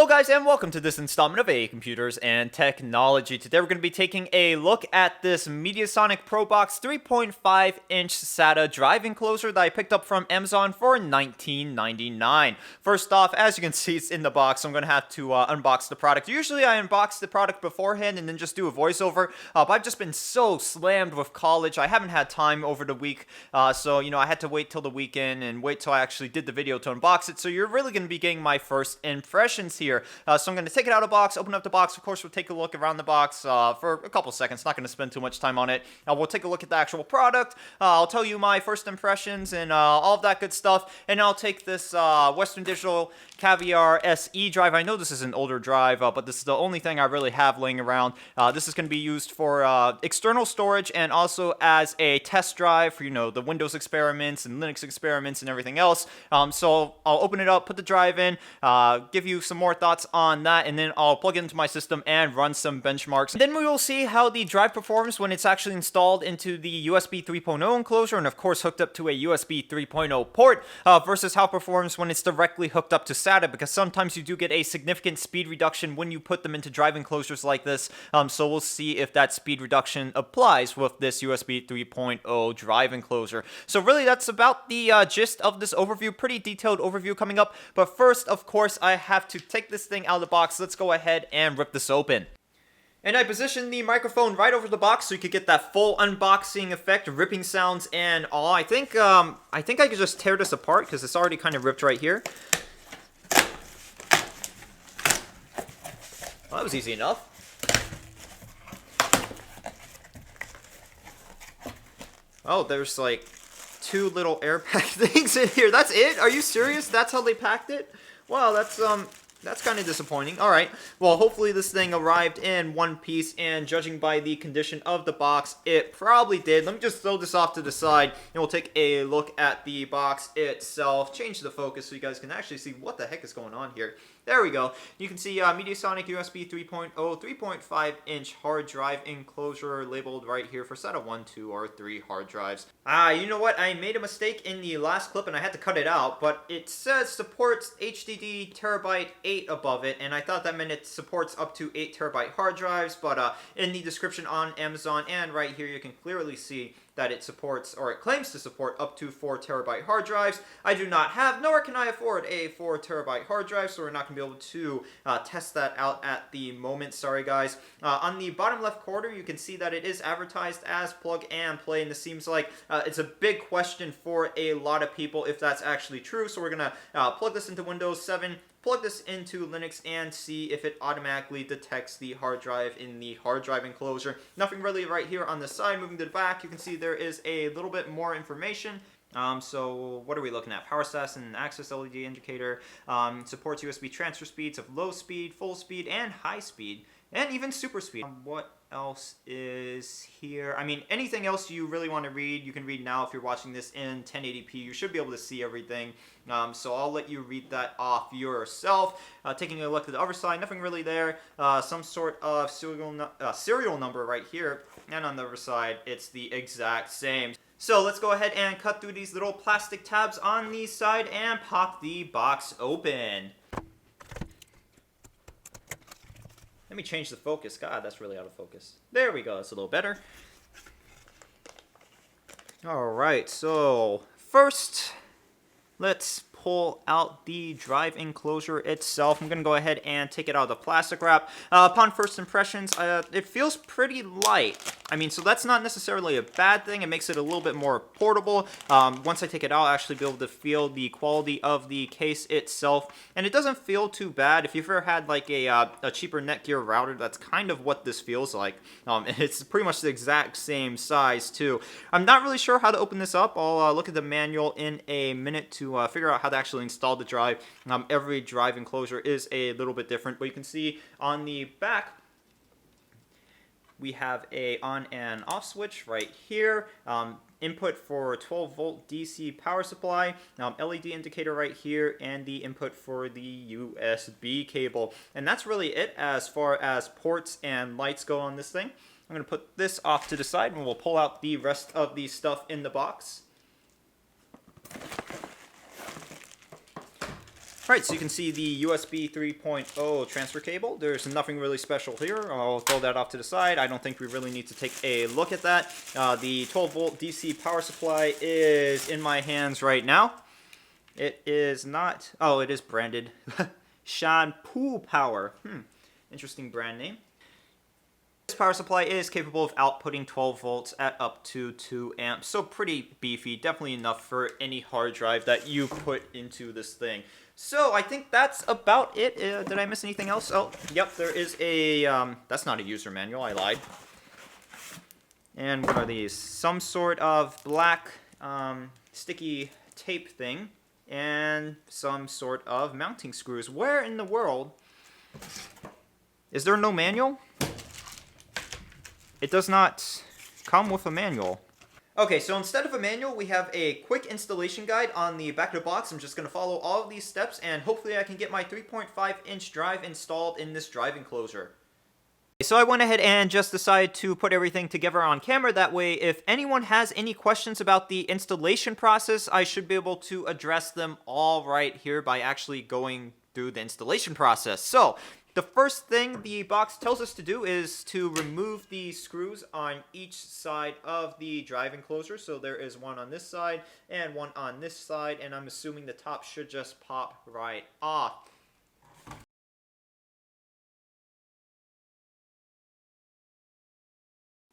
Hello guys and welcome to this installment of A Computers and Technology. Today we're going to be taking a look at this Mediasonic ProBox 3.5-inch SATA drive enclosure that I picked up from Amazon for $19.99. First off, as you can see, it's in the box, so I'm going to have to unbox the product. Usually I unbox the product beforehand and then just do a voiceover, but I've just been so slammed with college. I haven't had time over the week, so I had to wait till the weekend and wait till I actually did the video to unbox it, so you're really going to be getting my first impressions here. So I'm going to take it out of the box, open up the box. Of course, we'll take a look around the box for a couple seconds. Not going to spend too much time on it. We'll take a look at the actual product. I'll tell you my first impressions and all of that good stuff. And I'll take this Western Digital Caviar SE drive. I know this is an older drive, but this is the only thing I really have laying around. This is going to be used for external storage and also as a test drive for, the Windows experiments and Linux experiments and everything else. So I'll open it up, put the drive in, give you some more thoughts on that, and then I'll plug it into my system and run some benchmarks. And then we will see how the drive performs when it's actually installed into the USB 3.0 enclosure and of course hooked up to a USB 3.0 port versus how it performs when it's directly hooked up to SATA, because sometimes you do get a significant speed reduction when you put them into drive enclosures like this. So we'll see if that speed reduction applies with this USB 3.0 drive enclosure. So really that's about the gist of this overview. Pretty detailed overview coming up, but first of course I have to take this thing out of the box. Let's go ahead and rip this open. And I positioned the microphone right over the box so you could get that full unboxing effect, ripping sounds and all. I think I could just tear this apart because it's already kind of ripped right here. Well, that was easy enough. Oh, there's like two little air pack things in here. That's it? Are you serious? That's how they packed it? Wow, that's kind of disappointing. Alright, well, hopefully this thing arrived in one piece, and judging by the condition of the box, it probably did. Let me just throw this off to the side, and we'll take a look at the box itself. Change the focus so you guys can actually see what the heck is going on here. There we go. You can see Mediasonic USB 3.0, 3.5-inch hard drive enclosure labeled right here for SATA 1, 2, or 3 hard drives. You know what? I made a mistake in the last clip and I had to cut it out, but it says supports HDD terabyte 8 above it, and I thought that meant it supports up to 8 terabyte hard drives, but in the description on Amazon and right here you can clearly see that it supports, or it claims to support, up to 4 terabyte hard drives. I do not have, nor can I afford a 4 terabyte hard drive, so we're not going to be able to test that out at the moment. Sorry guys. On the bottom left corner you can see that it is advertised as plug and play, and this seems like it's a big question for a lot of people if that's actually true. So we're going to plug this into Windows 7, plug this into Linux, and see if it automatically detects the hard drive in the hard drive enclosure. Nothing really right here on the side. Moving to the back, you can see there is a little bit more information. So what are we looking at? Power status and access LED indicator. Supports USB transfer speeds of low speed, full speed, and high speed, and even super speed. What else is here? I mean, anything else you really want to read, you can read now. If you're watching this in 1080p, you should be able to see everything. So I'll let you read that off yourself. Taking a look at the other side, nothing really there. Some sort of serial number right here, and on the other side, it's the exact same. So let's go ahead and cut through these little plastic tabs on the side and pop the box open. Let me change the focus. God, that's really out of focus. There we go. That's a little better. Alright, so first, let's pull out the drive enclosure itself. I'm going to go ahead and take it out of the plastic wrap. Upon first impressions, it feels pretty light. I mean, so that's not necessarily a bad thing. It makes it a little bit more portable. Once I take it out, I'll actually be able to feel the quality of the case itself. And it doesn't feel too bad. If you've ever had like a cheaper Netgear router, that's kind of what this feels like. It's pretty much the exact same size too. I'm not really sure how to open this up. I'll look at the manual in a minute to figure out how to actually install the drive. Every drive enclosure is a little bit different, but you can see on the back we have a on and off switch right here. Input for 12 volt DC power supply, LED indicator right here, and the input for the USB cable. And that's really it as far as ports and lights go on this thing. I'm going to put this off to the side and we'll pull out the rest of the stuff in the box. Alright, so you can see the USB 3.0 transfer cable. There's nothing really special here. I'll throw that off to the side. I don't think we really need to take a look at that. The 12-volt DC power supply is in my hands right now. It is not... Oh, it is branded Shampoo Power. Interesting brand name. This power supply is capable of outputting 12 volts at up to 2 amps. So pretty beefy. Definitely enough for any hard drive that you put into this thing. So I think that's about it. Did I miss anything else? Oh, yep, there is a... that's not a user manual. I lied. And what are these? Some sort of black sticky tape thing. And some sort of mounting screws. Where in the world... Is there no manual? It does not come with a manual. Okay, so instead of a manual, we have a quick installation guide on the back of the box. I'm just going to follow all of these steps, and hopefully I can get my 3.5-inch drive installed in this drive enclosure. So I went ahead and just decided to put everything together on camera. That way, if anyone has any questions about the installation process, I should be able to address them all right here by actually going through the installation process. So the first thing the box tells us to do is to remove the screws on each side of the drive enclosure. So there is one on this side and one on this side, and I'm assuming the top should just pop right off.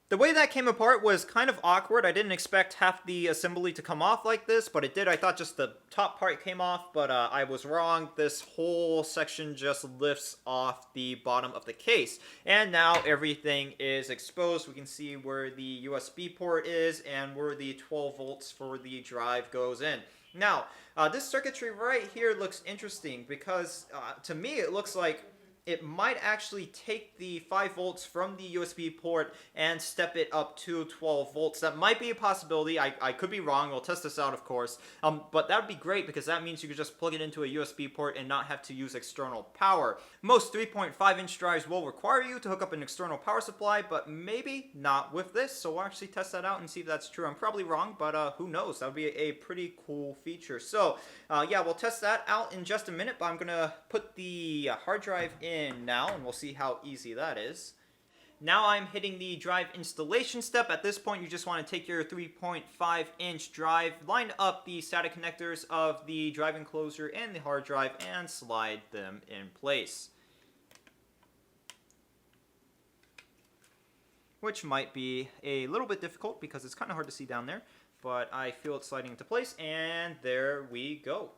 The way that came apart was kind of awkward. I didn't expect half the assembly to come off like this, but it did. I thought just the top part came off, but I was wrong. This whole section just lifts off the bottom of the case. And now everything is exposed. We can see where the USB port is and where the 12 volts for the drive goes in. Now, this circuitry right here looks interesting because to me it looks like it might actually take the 5 volts from the USB port and step it up to 12 volts. That might be a possibility. I could be wrong. We'll test this out, of course. But that would be great because that means you could just plug it into a USB port and not have to use external power. Most 3.5-inch drives will require you to hook up an external power supply, but maybe not with this. So we'll actually test that out and see if that's true. I'm probably wrong, but who knows? That would be a pretty cool feature. So yeah, we'll test that out in just a minute, but I'm going to put the hard drive in now, and we'll see how easy that is. Now I'm hitting the drive installation step. At this point, you just want to take your 3.5-inch drive, line up the SATA connectors of the drive enclosure and the hard drive, and slide them in place. Which might be a little bit difficult because it's kind of hard to see down there, but I feel it sliding into place, and there we go.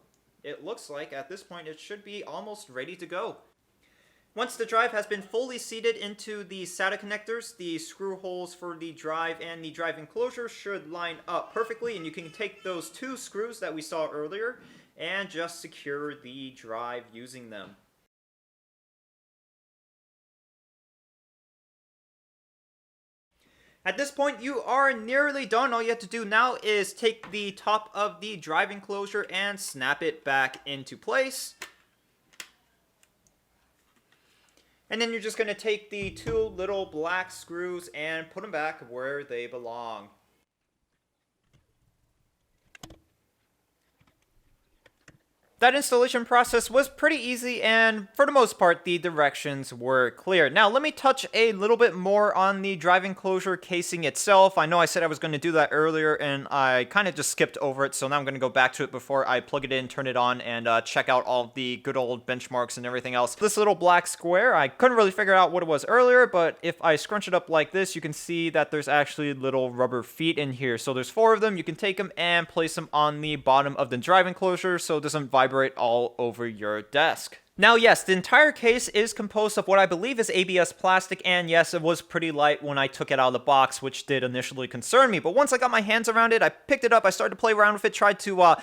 It looks like at this point it should be almost ready to go. Once the drive has been fully seated into the SATA connectors, the screw holes for the drive and the drive enclosure should line up perfectly, and you can take those 2 screws that we saw earlier and just secure the drive using them. At this point, you are nearly done. All you have to do now is take the top of the drive enclosure and snap it back into place. And then you're just going to take the 2 little black screws and put them back where they belong. That installation process was pretty easy, and for the most part, the directions were clear. Now, let me touch a little bit more on the drive enclosure casing itself. I know I said I was going to do that earlier, and I kind of just skipped over it, so now I'm going to go back to it before I plug it in, turn it on, and check out all the good old benchmarks and everything else. This little black square, I couldn't really figure out what it was earlier, but if I scrunch it up like this, you can see that there's actually little rubber feet in here. So there's 4 of them. You can take them and place them on the bottom of the drive enclosure so it doesn't vibrate all over your desk. Now, yes, the entire case is composed of what I believe is ABS plastic, and yes, it was pretty light when I took it out of the box, which did initially concern me. But once I got my hands around it, I picked it up, I started to play around with it, tried to,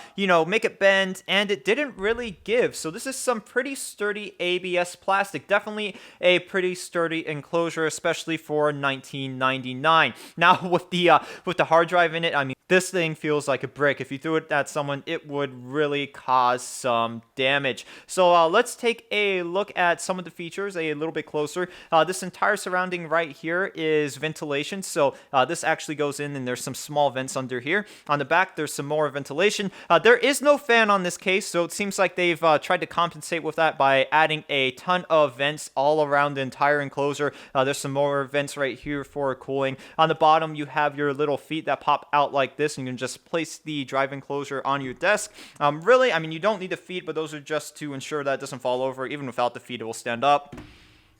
make it bend, and it didn't really give. So this is some pretty sturdy ABS plastic. Definitely a pretty sturdy enclosure, especially for 1999. Now, with the hard drive in it, I mean, this thing feels like a brick. If you threw it at someone, it would really cause some damage. So let's take take a look at some of the features a little bit closer. This entire surrounding right here is ventilation, so this actually goes in and there's some small vents under here. On the back, there's some more ventilation. There is no fan on this case, so it seems like they've tried to compensate with that by adding a ton of vents all around the entire enclosure. There's some more vents right here for cooling. On the bottom, you have your little feet that pop out like this, and you can just place the drive enclosure on your desk. Really, I mean, you don't need the feet, but those are just to ensure that it doesn't fall over. Even without the feet, it will stand up.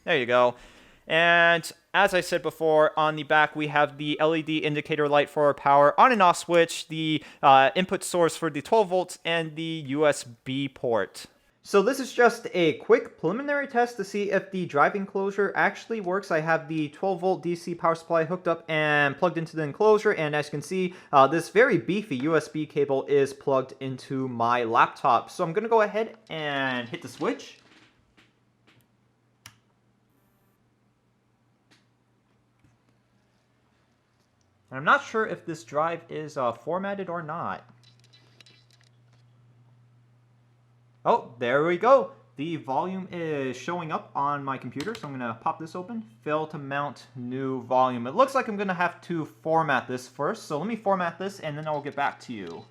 There you go. And as I said before, on the back, we have the LED indicator light for our power on and off switch, the input source for the 12 volts, and the USB port. So this is just a quick preliminary test to see if the drive enclosure actually works. I have the 12 volt DC power supply hooked up and plugged into the enclosure, and as you can see, this very beefy USB cable is plugged into my laptop. So I'm going to go ahead and hit the switch. And I'm not sure if this drive is formatted or not. Oh, there we go. The volume is showing up on my computer, so I'm going to pop this open. Fail to mount new volume. It looks like I'm going to have to format this first, so let me format this and then I'll get back to you.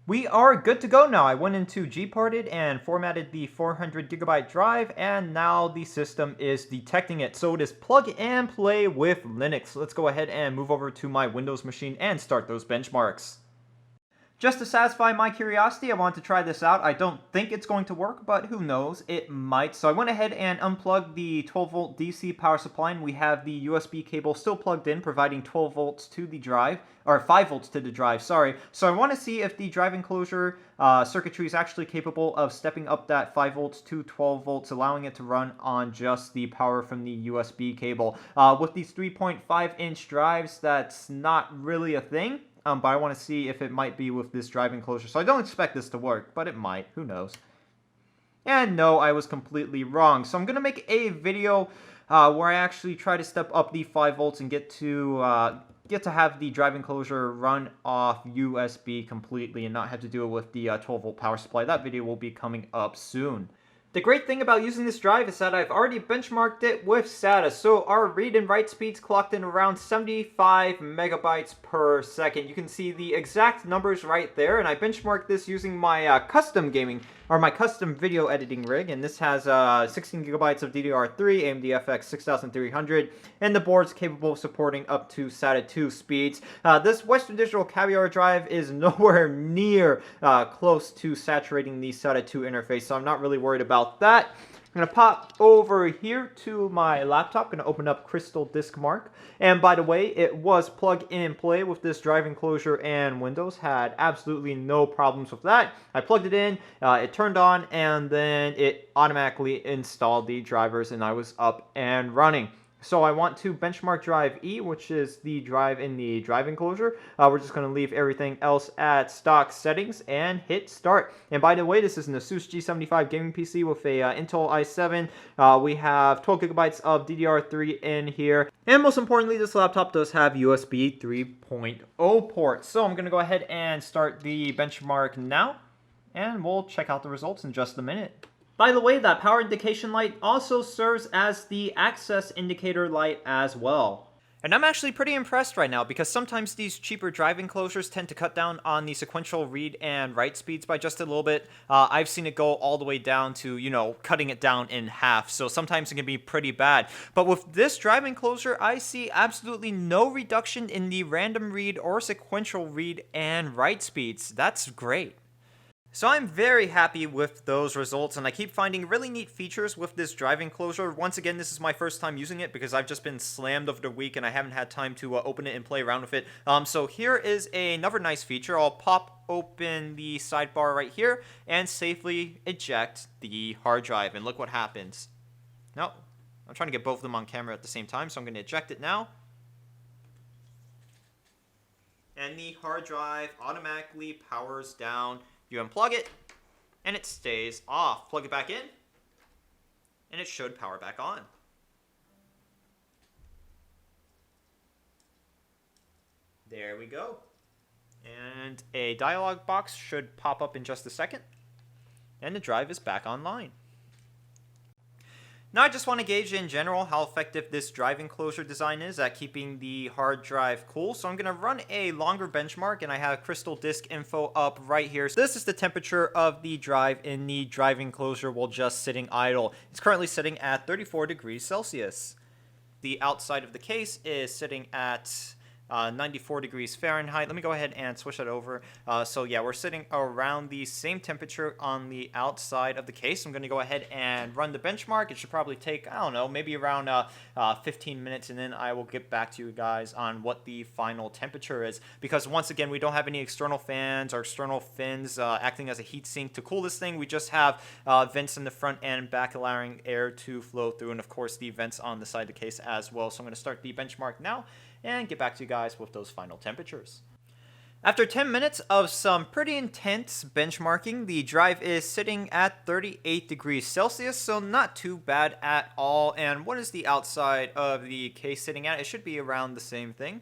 We are good to go now. I went into Gparted and formatted the 400 gigabyte drive, and now the system is detecting it. So it is plug and play with Linux. Let's go ahead and move over to my Windows machine and start those benchmarks. Just to satisfy my curiosity, I want to try this out. I don't think it's going to work, but who knows, it might. So I went ahead and unplugged the 12 volt DC power supply, and we have the USB cable still plugged in, providing 12 volts to the drive, or 5 volts to the drive, sorry. So I want to see if the drive enclosure circuitry is actually capable of stepping up that 5 volts to 12 volts, allowing it to run on just the power from the USB cable. With these 3.5 inch drives, that's not really a thing. But I want to see if it might be with this drive enclosure. So I don't expect this to work, but it might. Who knows? And no, I was completely wrong. So I'm going to make a video where I actually try to step up the 5 volts and get to have the drive enclosure run off USB completely and not have to do it with the 12 volt power supply. That video will be coming up soon. The great thing about using this drive is that I've already benchmarked it with SATA, so our read and write speeds clocked in around 75 megabytes per second. You can see the exact numbers right there, and I benchmarked this using my custom video editing rig, and this has 16 gigabytes of DDR3, AMD FX 6300, and the board's capable of supporting up to SATA 2 speeds. This Western Digital Caviar drive is nowhere near close to saturating the SATA 2 interface, so I'm not really worried about that. I'm going to pop over here to my laptop. Going to open up Crystal Disk Mark. And by the way, it was plug and play with this drive enclosure and Windows. Had absolutely no problems with that. I plugged it in, it turned on, and then it automatically installed the drivers, and I was up and running. So I want to benchmark drive E, which is the drive in the drive enclosure. We're just going to leave everything else at stock settings and hit start. And by the way, this is an Asus G75 gaming PC with a Intel i7. We have 12 gigabytes of DDR3 in here. And most importantly, this laptop does have USB 3.0 ports. So I'm going to go ahead and start the benchmark now, and we'll check out the results in just a minute. By the way, that power indication light also serves as the access indicator light as well. And I'm actually pretty impressed right now because sometimes these cheaper drive enclosures tend to cut down on the sequential read and write speeds by just a little bit. I've seen it go all the way down to, you know, cutting it down in half. So sometimes it can be pretty bad. But with this drive enclosure, I see absolutely no reduction in the random read or sequential read and write speeds. That's great. So I'm very happy with those results, and I keep finding really neat features with this drive enclosure. Once again, this is my first time using it because I've just been slammed over the week and I haven't had time to open it and play around with it. So here is another nice feature. I'll pop open the sidebar right here and safely eject the hard drive, and look what happens. No, I'm trying to get both of them on camera at the same time, so I'm going to eject it now. And the hard drive automatically powers down. You unplug it, and it stays off. Plug it back in, and it should power back on. There we go. And a dialog box should pop up in just a second, and the drive is back online. Now I just want to gauge in general how effective this drive enclosure design is at keeping the hard drive cool. So I'm going to run a longer benchmark, and I have crystal disk info up right here. So this is the temperature of the drive in the drive enclosure while just sitting idle. It's currently sitting at 34 degrees Celsius. The outside of the case is sitting at 94 degrees Fahrenheit. Let me go ahead and switch that over. So yeah, we're sitting around the same temperature on the outside of the case. I'm going to go ahead and run the benchmark. It should probably take, I don't know, maybe around 15 minutes, and then I will get back to you guys on what the final temperature is. Because once again, we don't have any external fans or external fins acting as a heat sink to cool this thing. We just have vents in the front and back allowing air to flow through, and of course the vents on the side of the case as well. So I'm going to start the benchmark now and get back to you guys with those final temperatures. After 10 minutes of some pretty intense benchmarking, the drive is sitting at 38 degrees Celsius, so not too bad at all. And what is the outside of the case sitting at? It should be around the same thing.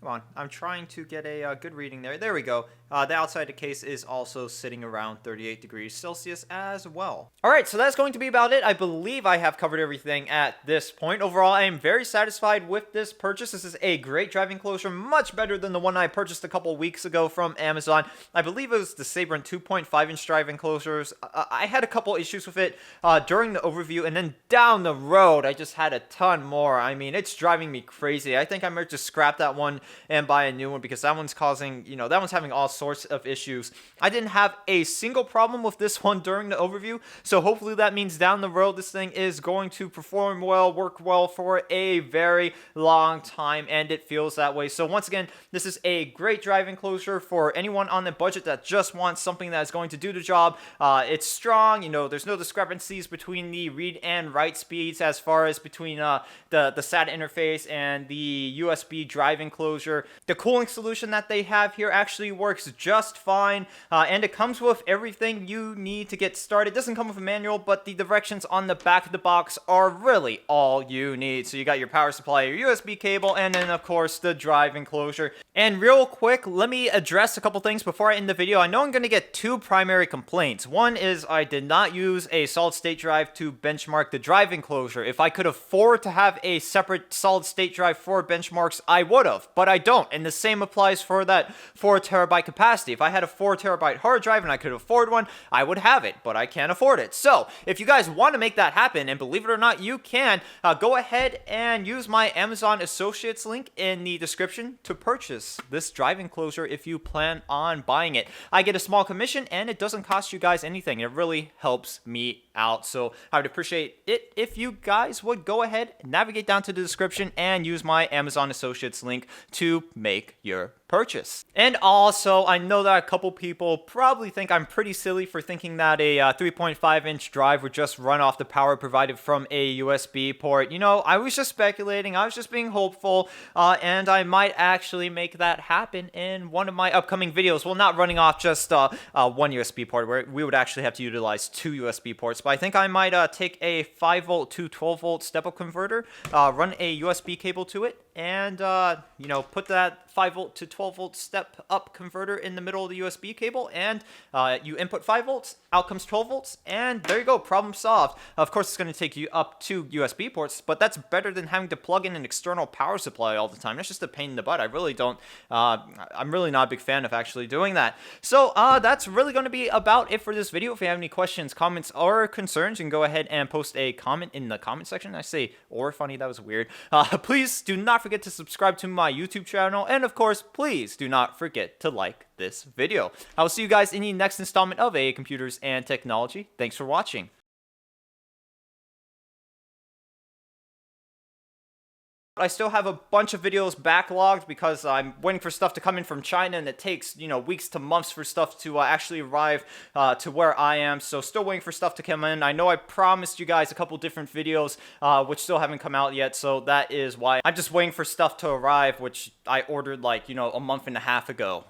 Come on, I'm trying to get a good reading there. There we go. The outside of the case is also sitting around 38 degrees Celsius as well. Alright, so that's going to be about it. I believe I have covered everything at this point. Overall, I am very satisfied with this purchase. This is a great drive enclosure, much better than the one I purchased a couple weeks ago from Amazon. I believe it was the Sabrent 2.5-inch drive enclosures. I had a couple issues with it during the overview, and then down the road, I just had a ton more. I mean, it's driving me crazy. I think I might just scrap that one and buy a new one, because that one's causing, that one's having all sorts of issues. I didn't have a single problem with this one during the overview, so hopefully that means down the road this thing is going to perform well, work well for a very long time, and it feels that way. So once again, this is a great drive enclosure for anyone on the budget that just wants something that is going to do the job. It's strong, there's no discrepancies between the read and write speeds as far as between the SATA interface and the USB drive enclosure. The cooling solution that they have here actually works just fine, and it comes with everything you need to get started. It doesn't come with a manual, but the directions on the back of the box are really all you need. So you got your power supply, your USB cable, and then of course the drive enclosure. And real quick, let me address a couple things before I end the video. I know I'm going to get two primary complaints. One is I did not use a solid state drive to benchmark the drive enclosure. If I could afford to have a separate solid state drive for benchmarks, I would have, but I don't. And the same applies for that 4 terabyte capacity. If I had a 4 terabyte hard drive and I could afford one, I would have it, but I can't afford it. So if you guys want to make that happen, and believe it or not, you can, go ahead and use my Amazon Associates link in the description to purchase this drive enclosure if you plan on buying it. I get a small commission, and it doesn't cost you guys anything. It really helps me out. So I would appreciate it if you guys would go ahead, navigate down to the description, and use my Amazon Associates link to make your purchase. And also, I know that a couple people probably think I'm pretty silly for thinking that a 3.5-inch drive would just run off the power provided from a USB port. I was just speculating, I was just being hopeful, and I might actually make that happen in one of my upcoming videos. Well, not running off just one USB port, where we would actually have to utilize 2 USB ports, but I think I might take a 5-volt to 12-volt step-up converter, run a USB cable to it, and put that 5-volt to 12-volt step-up converter in the middle of the USB cable, and you input 5 volts, out comes 12 volts, and there you go, problem solved. Of course, it's going to take you up 2 USB ports, but that's better than having to plug in an external power supply all the time. That's just a pain in the butt. I'm really not a big fan of actually doing that. So that's really going to be about it for this video. If you have any questions, comments, or concerns, you can go ahead and post a comment in the comment section. I say, or funny, that was weird. Please do not forget to subscribe to my YouTube channel, and of course, please do not forget to like this video. I will see you guys in the next installment of AA Computers and Technology. Thanks for watching. I still have a bunch of videos backlogged because I'm waiting for stuff to come in from China, and it takes, weeks to months for stuff to actually arrive to where I am. So still waiting for stuff to come in. I know I promised you guys a couple different videos, which still haven't come out yet. So that is why I'm just waiting for stuff to arrive, which I ordered like, a month and a half ago.